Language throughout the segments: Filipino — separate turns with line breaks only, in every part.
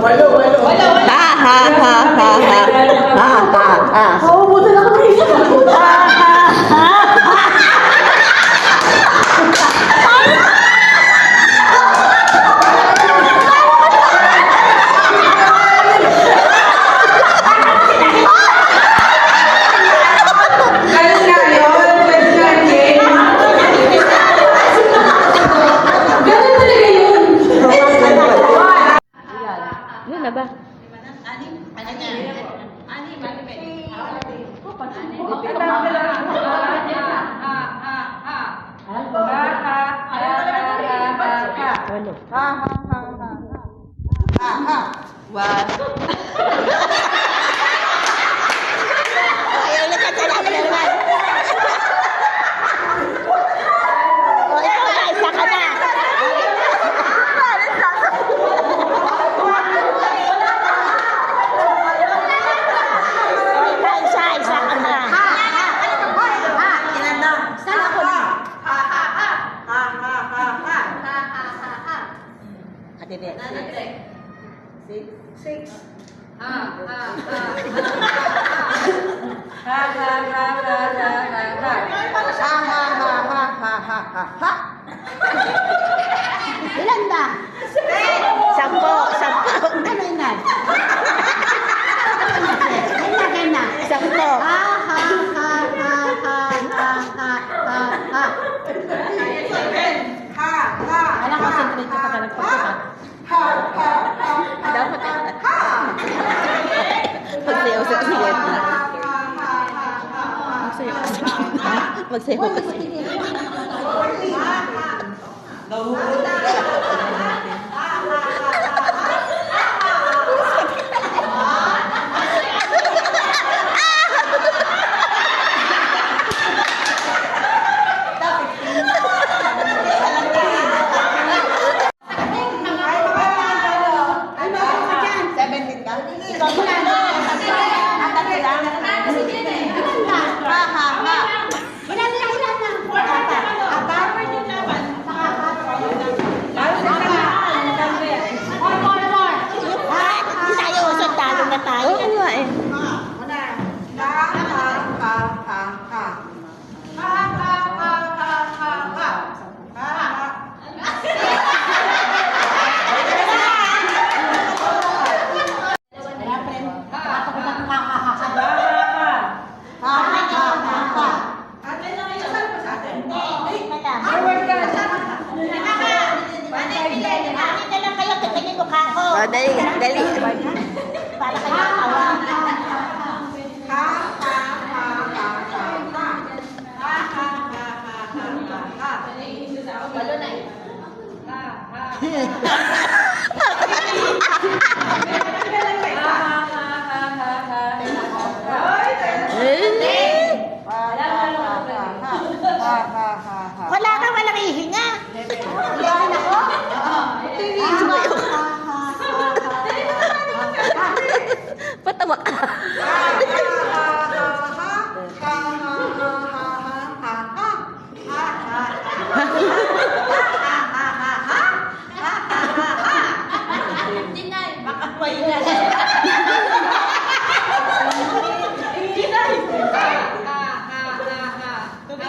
Walo.
Ha ha ha ha ha. Ha ha ha.
Oo, buta na kami.
Yun na ba? Walo. Ayaw na ka talaga naman. O, ikaw na, isa ka na. Isa ka na.
Six.
Ilan ba?
10.
Ano yan? Ganda.
10.
Alam, concentrate ka pa talaga.
Dapat magsayaw sa sigat. Magsayaw ka sigat. Oo nga eh. Oh, dali.
Para kayo tawa. Wala ka, walang ihinga. Iyan ako?
Patawa ka.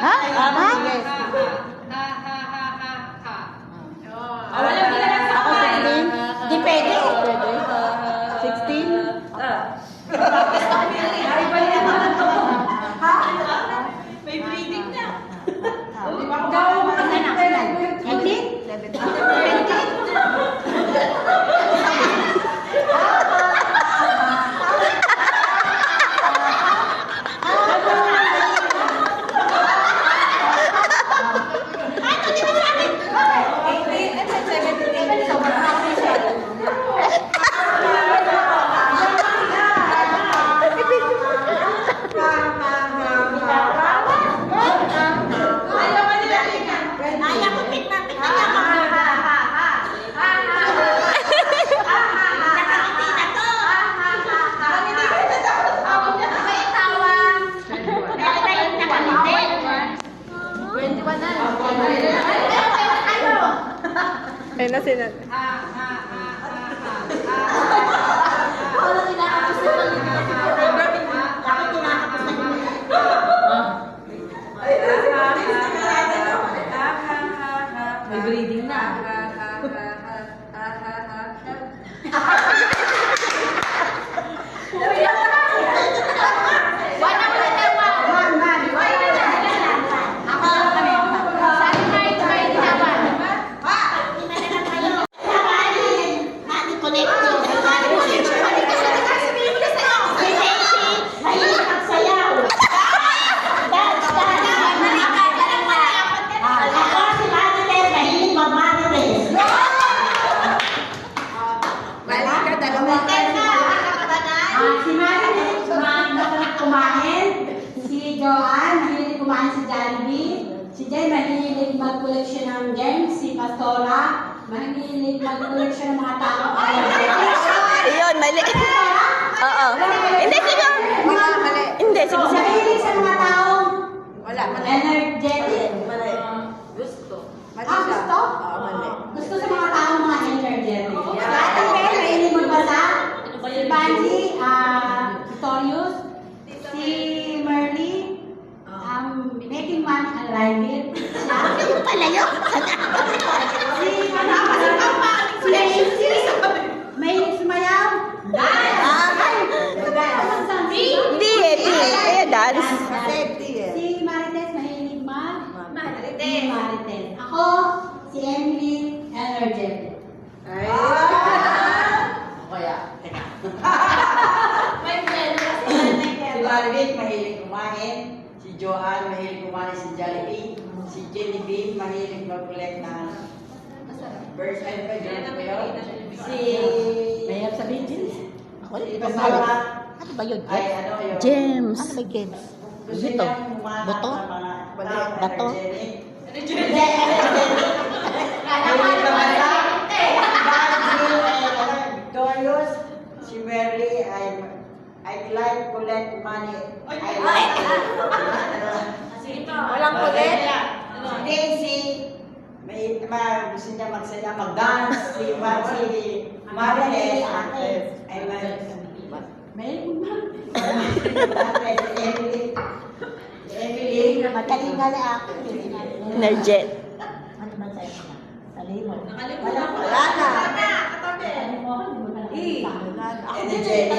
Ha? Ako 16. Di pwede.
16? May bleeding na.
Ayun na sila.
Si Marilyn, masarap kumain. Si Joanne, mahilig kumain sa Jollibee. Si Jay, mahilig mag-collection ng games. Si Pastora, mahilig mag-collection ng mga tao.
Iyon, mali. Oo. Hindi, sige. Hindi, sige.
Mahilig sa mga taong
Wala, mali.
energetic.
Mali. Gusto. Mali
Ah,
siya.
gusto?
Oo, mali.
Gusto sa mga taong mga energetic. Ate Bel, mahilig magbasa. Si Banji, Victorious. Si Merly, making money and live it. Siya.
Pala yun.
Si mahilig sumayaw.
Hindi eh, kaya dance.
Safety eh.
Si Marites, mahilig Marites. Ako, si Emily, energetic.
Ay. Kaya, teka.
May friend kasi
Si Marvick, mahilig kumain. Si Joanne, mahilig kumain sa Jollibee. Si Genevieve, mahilig mag-collect ng birds. Ano ba yun? Ano ba yun? Si...
Mahirap sabihin, Jins.
Ako,
Si Pastora.
ano ba yun?
Ay, ano yun?
James. Ano ba games?
Gusto
Ito.
niyang kumain
Buto?
ng mga
Bato?
energetic. Victorious, si Mary, I like collect money.
Walang
kulit. Si Daisy, gusto niya magsaya, mag-dance. Si Mariles, ay Emily,
Magaling nga na ako.
Energet.
Ano ba sa'yo? Salimon.
Nakalimutan ko.
Wala na.
Katabi.
energetic.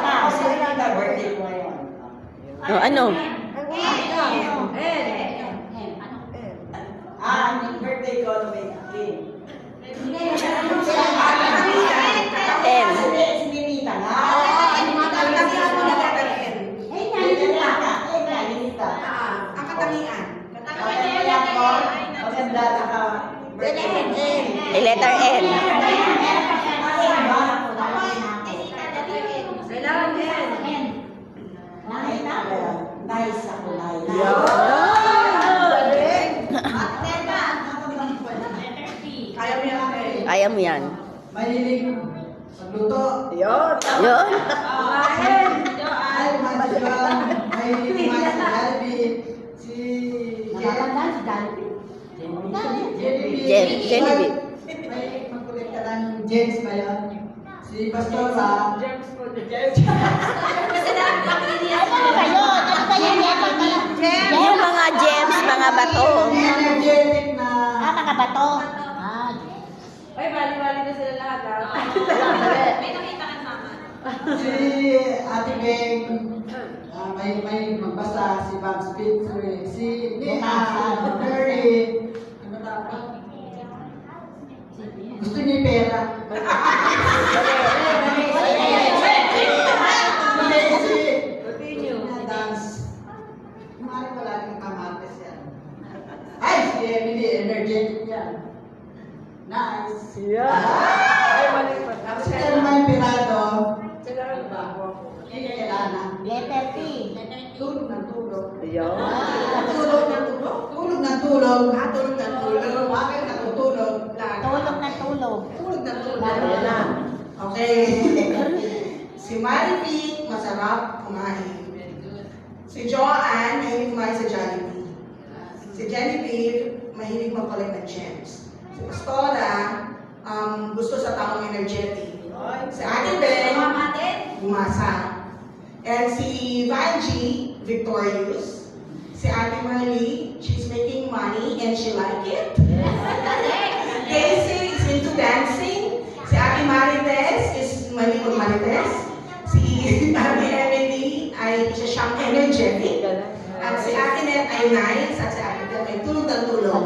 Kasi na birthday ko ngayon.
O, ano?
Birthday ko na may akin.
N.
Si Ninita nga.
Ang katangian.
Maganda ka.
Letter N.
Kailangan yan.
Nice ako, nice.
Kaya mo yan.
Kaya mo yan.
Mahilig magluto.
Yun.
Ay, masyon. Mahilig kumain sa Jollibee. Si
Nakatandaan si Jollibee.
Genevieve.
Mahilig magkulit ka ng James ba yun? Si Pastora.
Kasi nakakiliyan.
Ano ba yun? Ano ba yun?
Yung mga gems, mga bato.
Energetic na.
Mga bato.
Ay, bali-bali na sila lahat ha. May nakita ka naman.
Si Ate Beng. May magbasa. Si Bang Spitzer. Si Mary. Ano dapat? Gusto niya yung pera. Dance. Kumari ko lagi kamates yan. Ay, si Emily, energetic yan. Nice. Ay, mali pa. Tapos kaya naman pirado. Kailangan.
Letter P.
Tulog ng tulog.
Ayun.
Tulog ng tulog? Tulog ng tulog. Tulog ng tulog. Bakit natutulog?
Tulog na tulog.
Tulog ng tulog. Okay. Si Marivic, masarap kumain. Si Joanne, mahilig kumain sa Jollibee. Si Genevieve, mahilig mag-collect ng gems. Si Pastora, gusto sa taong energetic. Si Ate Ben, bumasa. And si Vanji, victorious. Si Ate Marley, she's making money and she like it. Daisy is into dancing. Si Ate Marites is mahilig mag-marites. Si Ate Emily ay isa siyang energetic. At si Ate Net ay nice. At si Ate Net ay tulog ng tulog.